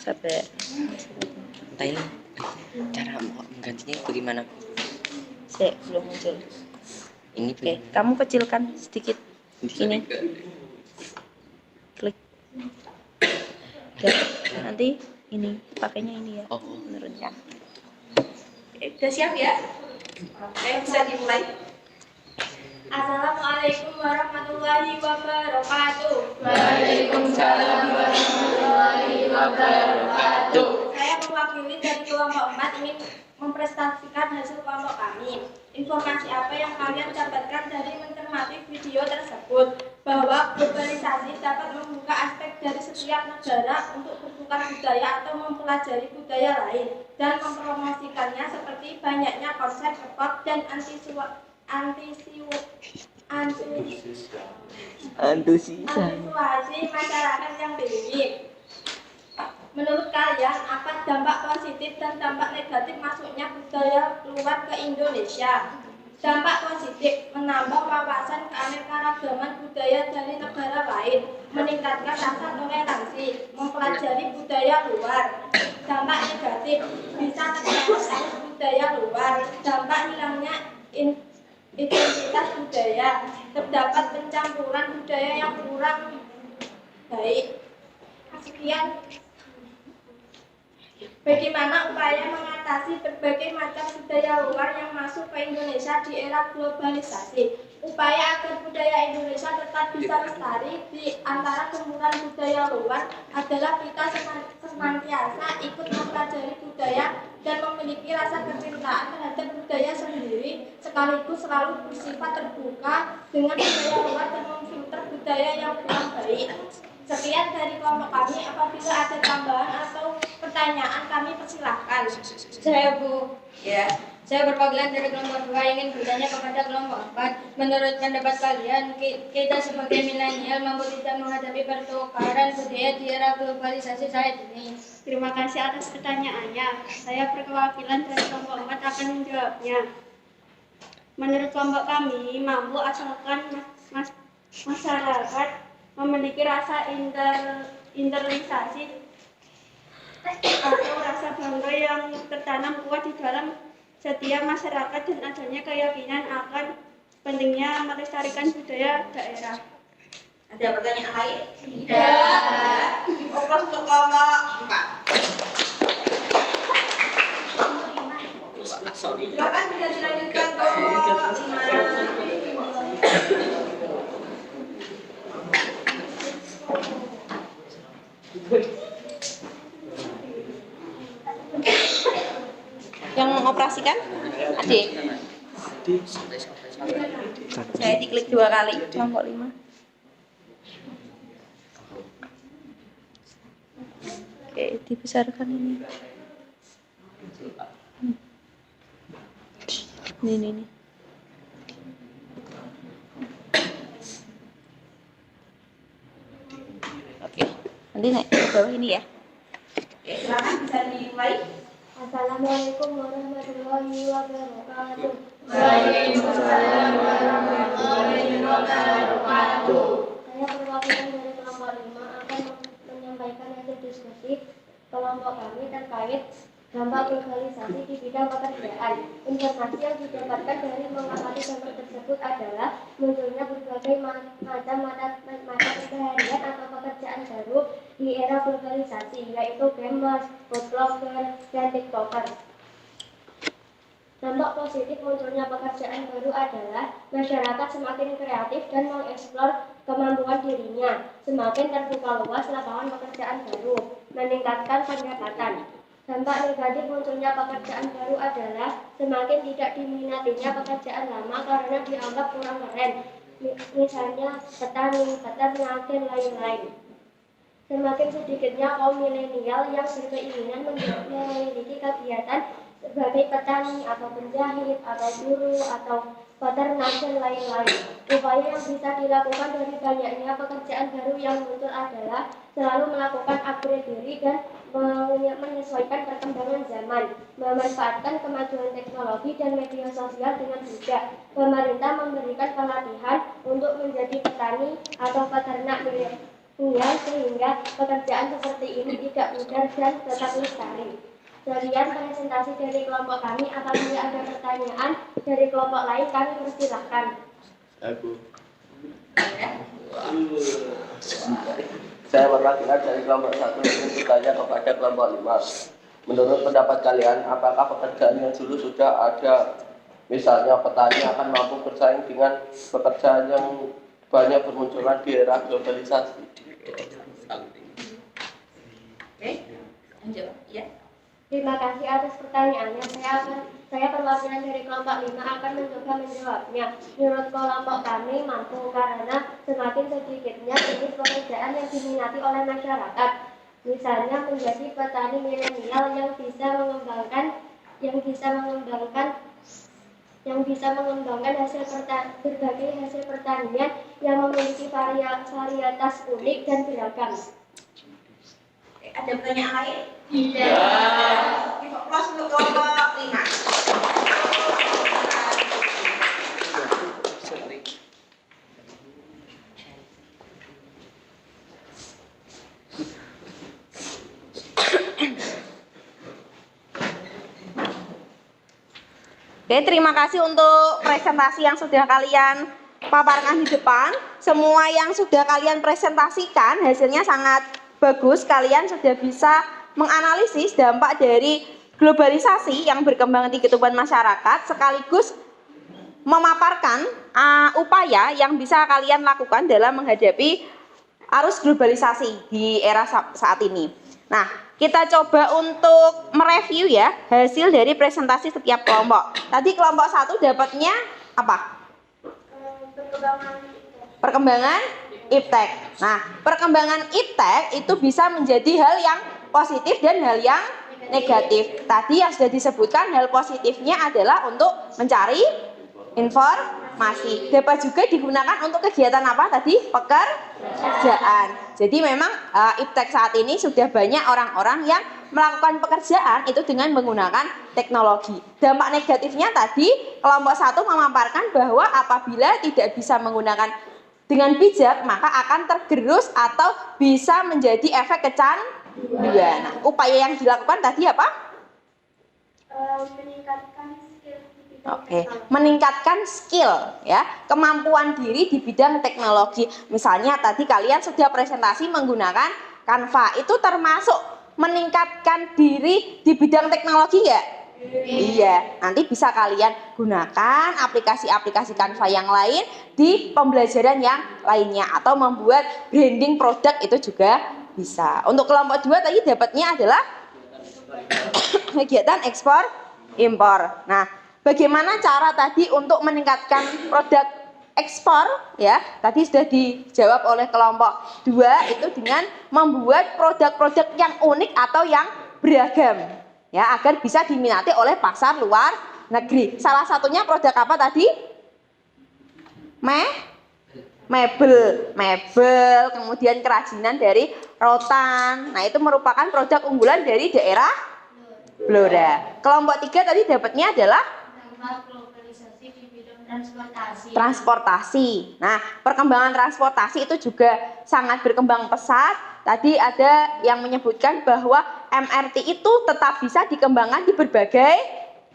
Sabar. Thailand. Cara menggantinya bagaimana? Saya belum muncul. Ini Oke, kamu kecilkan sedikit. Ini. Klik. Dan nanti ini pakainya ini ya. Oh. Menurunkan. Oke, udah siap ya? Oke, bisa dimulai. Assalamualaikum warahmatullahi wabarakatuh. Waalaikumsalam warahmatullahi wabarakatuh. Saya mewakili dari kelompok 4 ingin mempresentasikan hasil kelompok kami. Informasi apa yang kalian dapatkan dari mencermati video tersebut? Bahwa globalisasi dapat membuka aspek dari setiap negara untuk bertukar budaya atau mempelajari budaya lain dan mempromosikannya, seperti banyaknya konser K-pop dan antusiasi masyarakat yang tinggi. Menurut kalian, apa dampak positif dan dampak negatif masuknya budaya luar ke Indonesia? Dampak positif, menambah wawasan keanekaragaman budaya dari negara lain, meningkatkan rasa toleransi, mempelajari budaya luar. Dampak negatif, bisa terjadi budaya luar. Dampak hilangnya identitas budaya, terdapat pencampuran budaya yang kurang baik. Sekian. Bagaimana upaya mengatasi berbagai macam budaya luar yang masuk ke Indonesia di era globalisasi? Upaya agar budaya Indonesia tetap bisa lestari di antara gempuran budaya luar adalah kita senantiasa ikut mempelajari budaya dan memiliki rasa kecintaan terhadap budaya sendiri, sekaligus selalu bersifat terbuka dengan budaya luar dan memfilter budaya yang kurang baik. Sekian dari kelompok kami. Apabila ada tambahan atau pertanyaan, kami persilahkan. Saya Bu. Ya. Saya perwakilan dari kelompok 2 ingin bertanya kepada kelompok 4. Menurut pendapat kalian, kita sebagai milenial mampu tidak menghadapi pertukaran budaya di era globalisasi saat ini? Terima kasih atas pertanyaannya. Saya perwakilan dari kelompok 4 akan menjawabnya. Menurut kelompok kami, mampu asalkan masyarakat memiliki rasa internalisasi atau rasa bangga yang tertanam kuat di dalam setiap masyarakat dan adanya keyakinan akan pentingnya melestarikan budaya daerah. Ada pertanyaan lain? Tidak. Fokus untuk kelompok 4. Silakan bisa dilanjutkan kelompok 5. Yang mengoperasikan adik. Saya diklik 2 kali kelompok 5. Oke, dibesarkan ini. Ini. Oke, nanti naik ke bawah ini ya. Oke, silakan bisa dimulai. Assalamualaikum warahmatullahi wabarakatuh. Waalaikumsalam warahmatullahi wabarakatuh. Saya perwakilan dari kelompok 5 akan menyampaikan hasil diskusi kelompok kami terkait dampak globalisasi di bidang pekerjaan. Informasi yang didapatkan dari mengamati dampak tersebut adalah munculnya berbagai macam mata keseharian atau pekerjaan baru di era globalisasi, yaitu gamers, food blogger, dan tiktoker. Dampak positif munculnya pekerjaan baru adalah masyarakat semakin kreatif dan mengeksplor kemampuan dirinya, semakin terbuka luas lapangan pekerjaan baru, meningkatkan pendapatan. Dampak negatif munculnya pekerjaan baru adalah semakin tidak diminatinya pekerjaan lama karena dianggap kurang keren, misalnya petani, peternak, dan lain-lain. Semakin sedikitnya kaum milenial yang berkeinginan memiliki kegiatan sebagai petani atau penjahit atau guru atau peternak dan lain-lain. Upaya yang bisa dilakukan dari banyaknya pekerjaan baru yang muncul adalah selalu melakukan upgrade diri dan menyesuaikan perkembangan zaman, memanfaatkan kemajuan teknologi dan media sosial dengan bijak. Pemerintah memberikan pelatihan untuk menjadi petani atau peternak milenial sehingga pekerjaan seperti ini tidak pudar dan tetap lestari. Sekian presentasi dari kelompok kami. Apabila ada pertanyaan dari kelompok lain, kami persilahkan. Saya perwakilan dari kelompok 1 ingin bertanya kepada kelompok 5. Menurut pendapat kalian, apakah pekerjaan yang dulu sudah ada, misalnya petani, akan mampu bersaing dengan pekerjaan yang banyak bermunculan di era globalisasi? Oke, lanjut ya. Terima kasih atas pertanyaannya. Saya perwakilan dari kelompok 5 akan mencoba menjawabnya. Menurut kelompok kami mampu karena semakin sedikitnya jenis pekerjaan yang diminati oleh masyarakat. Misalnya menjadi petani milenial yang bisa mengembangkan berbagai hasil pertanian yang memiliki varietas unik dan beragam. Oke, ada pertanyaan lain? Tidak. Kita close untuk kelompok 5. Oke, terima kasih untuk presentasi yang sudah kalian paparkan di depan. Semua yang sudah kalian presentasikan hasilnya sangat bagus. Kalian sudah bisa menganalisis dampak dari globalisasi yang berkembang di kehidupan masyarakat, sekaligus memaparkan upaya yang bisa kalian lakukan dalam menghadapi arus globalisasi di era saat ini. Nah, kita coba untuk mereview ya hasil dari presentasi setiap kelompok. Tadi kelompok 1 dapatnya apa? Perkembangan iptek. Nah, perkembangan iptek itu bisa menjadi hal yang positif dan hal yang negatif. Tadi yang sudah disebutkan, hal positifnya adalah untuk mencari informasi. Dapat juga digunakan untuk kegiatan apa tadi? Pekerjaan. Jadi memang iptek saat ini sudah banyak orang-orang yang melakukan pekerjaan itu dengan menggunakan teknologi. Dampak negatifnya tadi kelompok 1 memaparkan bahwa apabila tidak bisa menggunakan dengan bijak, maka akan tergerus atau bisa menjadi efek kecanduan. Nah, upaya yang dilakukan tadi apa? Meningkatkan skill di bidang Oke, meningkatkan skill ya, kemampuan diri di bidang teknologi. Misalnya tadi kalian sudah presentasi menggunakan Canva, itu termasuk meningkatkan diri di bidang teknologi nggak? Iya, nanti bisa kalian gunakan aplikasi-aplikasi Canva yang lain di pembelajaran yang lainnya atau membuat branding produk itu juga bisa. Untuk kelompok 2 tadi dapatnya adalah kegiatan ekspor impor. Nah, bagaimana cara tadi untuk meningkatkan produk ekspor ya. Tadi sudah dijawab oleh kelompok 2 itu dengan membuat produk-produk yang unik atau yang beragam ya agar bisa diminati oleh pasar luar negeri. Salah satunya produk apa tadi? Mebel, kemudian kerajinan dari rotan. Nah, itu merupakan produk unggulan dari daerah Blora. Kelompok 3 tadi dapatnya adalah Dampak globalisasi di bidang transportasi. transportasi. Nah, perkembangan transportasi itu juga sangat berkembang pesat. Tadi ada yang menyebutkan bahwa MRT itu tetap bisa dikembangkan di berbagai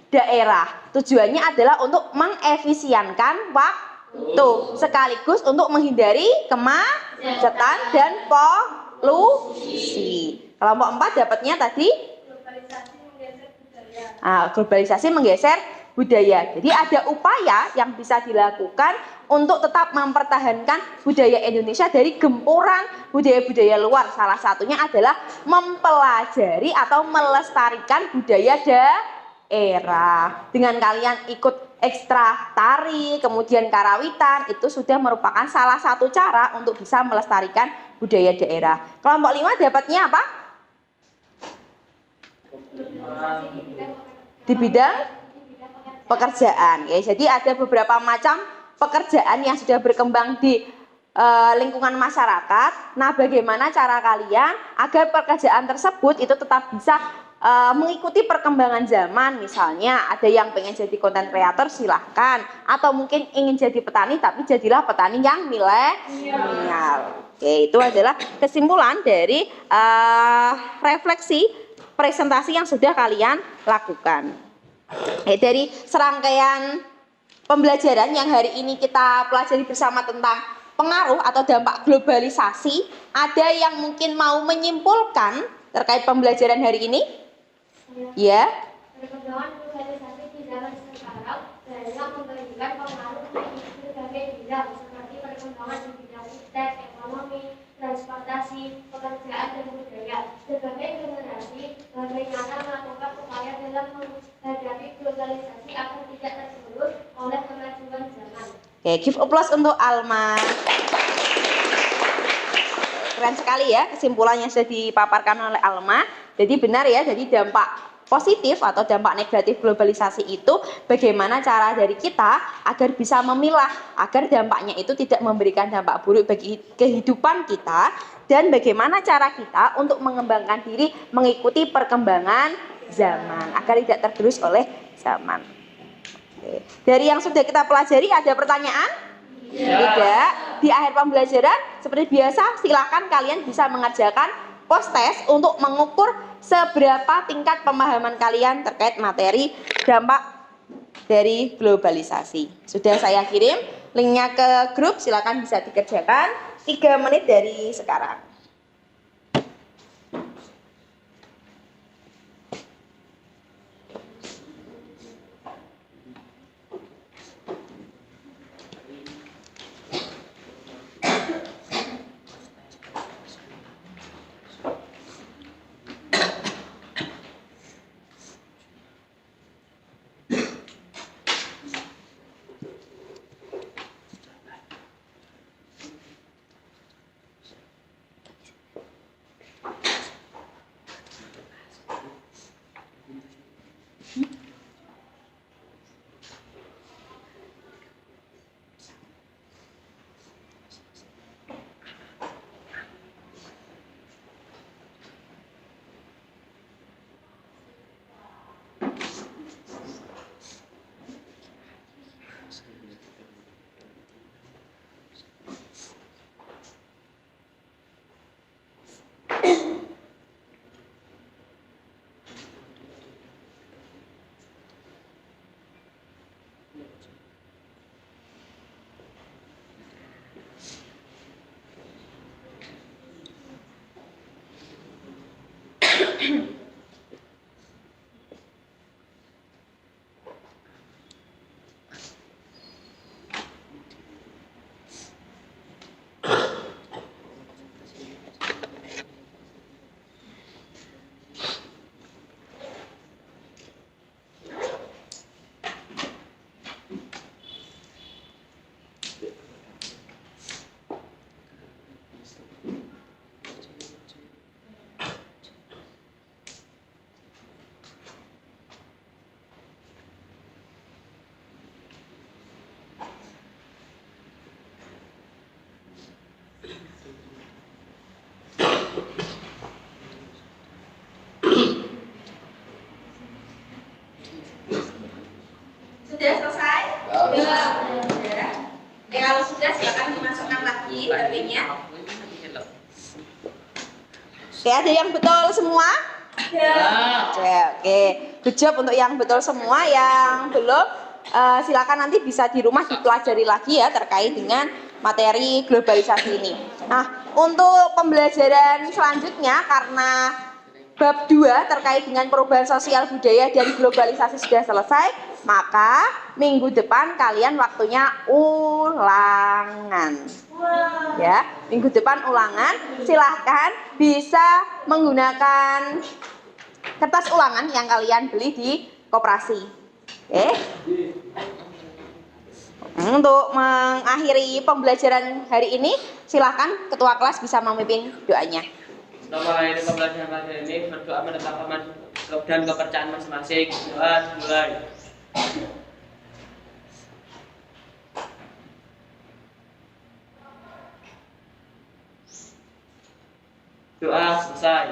daerah. Tujuannya adalah untuk mengefisienkan waktu, sekaligus untuk menghindari kemacetan dan polusi. Kelompok 4 dapatnya tadi globalisasi menggeser budaya. Jadi ada upaya yang bisa dilakukan untuk tetap mempertahankan budaya Indonesia dari gempuran budaya-budaya luar. Salah satunya adalah mempelajari atau melestarikan budaya daerah. Dengan kalian ikut ekstra tari, kemudian karawitan, itu sudah merupakan salah satu cara untuk bisa melestarikan budaya daerah. Kelompok 5 dapatnya apa? Di bidang pekerjaan ya. Jadi ada beberapa macam pekerjaan yang sudah berkembang di lingkungan masyarakat. Nah, bagaimana cara kalian agar pekerjaan tersebut itu tetap bisa mengikuti perkembangan zaman? Misalnya ada yang pengen jadi content creator, silahkan. Atau mungkin ingin jadi petani, tapi jadilah petani yang milenial. Oke, itu adalah kesimpulan dari refleksi presentasi yang sudah kalian lakukan. Dari serangkaian pembelajaran yang hari ini kita pelajari bersama tentang pengaruh atau dampak globalisasi, ada yang mungkin mau menyimpulkan terkait pembelajaran hari ini? Ya. Perkembangan globalisasi di zaman sekarang dalam memberikan pengaruh di berbagai bidang seperti perkembangan di bidang iptek, ekonomi, transportasi, pekerjaan dan budaya. Sebagai generasi, bagaimana melakukan upaya dalam menghadapi globalisasi agar tidak tergerus oleh kemajuan zaman. Oke, give applause untuk Alma. Keren sekali ya kesimpulan yang sudah dipaparkan oleh Alma. Jadi benar ya, jadi dampak positif atau dampak negatif globalisasi itu bagaimana cara dari kita agar bisa memilah agar dampaknya itu tidak memberikan dampak buruk bagi kehidupan kita, dan bagaimana cara kita untuk mengembangkan diri mengikuti perkembangan zaman agar tidak tergerus oleh zaman. Oke. Dari yang sudah kita pelajari ada pertanyaan? Tidak. Di akhir pembelajaran seperti biasa silakan kalian bisa mengerjakan post test untuk mengukur seberapa tingkat pemahaman kalian terkait materi dampak dari globalisasi. Sudah saya kirim linknya ke grup, silakan bisa dikerjakan 3 menit dari sekarang. sudah selesai? Sudah. Kalau sudah silakan dimasukkan lagi HP-nya. Oke, ada yang betul semua? Oke. Good job untuk yang betul semua. Yang belum, silakan nanti bisa di rumah dipelajari lagi ya terkait dengan materi globalisasi ini. Nah, untuk pembelajaran selanjutnya karena bab 2 terkait dengan perubahan sosial budaya dan globalisasi sudah selesai, maka minggu depan kalian waktunya ulangan. Ya, minggu depan ulangan. Silahkan bisa menggunakan kertas ulangan yang kalian beli di koperasi. Oke. Untuk mengakhiri pembelajaran hari ini, silahkan ketua kelas bisa memimpin doanya. Untuk mengakhiri pembelajaran kali ini, berdoa menetapkan dan kepercayaan masing-masing. Doa dimulai. Doa selesai.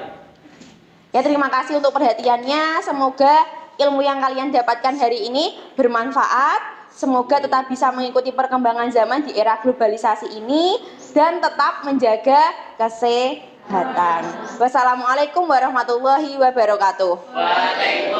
Ya, terima kasih untuk perhatiannya. Semoga ilmu yang kalian dapatkan hari ini bermanfaat. Semoga tetap bisa mengikuti perkembangan zaman di era globalisasi ini dan tetap menjaga kesehatan. Wassalamualaikum warahmatullahi wabarakatuh. Waalaikumsalam.